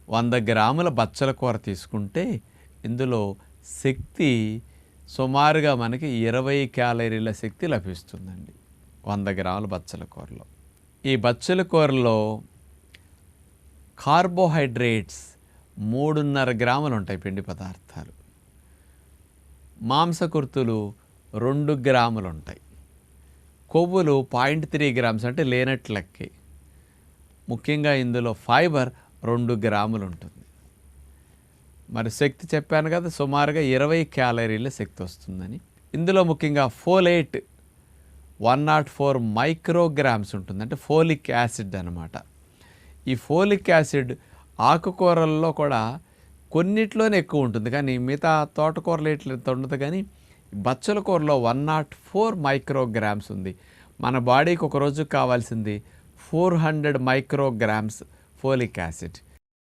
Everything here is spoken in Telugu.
100 గ్రాముల బచ్చల కూర తీసుకుంటే ఇందులో శక్తి సుమారుగా మనకి 20 క్యాలరీల శక్తి లభిస్తుందండి 100 గ్రాముల బచ్చల కూరలో. ఈ బచ్చల కూరలో కార్బోహైడ్రేట్స్ 3.5 గ్రాములు ఉంటాయి, పిండి పదార్థాలు. మాంసకృతులు 2 గ్రాములు ఉంటాయి. కొవ్వులు 0.3 గ్రామ్స్ అంటే లేనట్లెక్కి. ముఖ్యంగా ఇందులో ఫైబర్ 2 గ్రాములు ఉంటుంది. మరి శక్తి చెప్పాను కదా, సుమారుగా 20 క్యాలరీల శక్తి వస్తుందని. ఇందులో ముఖ్యంగా ఫోలేట్ 104 మైక్రోగ్రామ్స్ ఉంటుంది, అంటే ఫోలిక్ యాసిడ్ అన్నమాట. ఈ ఫోలిక్ యాసిడ్ ఆకుకూరల్లో కూడా కొన్నిట్లోనే ఎక్కువ ఉంటుంది, కానీ మిగతా తోటకూరలు ఇట్లా ఉండదు. కానీ బచ్చల కూరలో 104 మైక్రోగ్రామ్స్ ఉంది. మన బాడీకి ఒక రోజుకు కావాల్సింది 400 మైక్రోగ్రామ్స్ ఫోలిక్ యాసిడ్.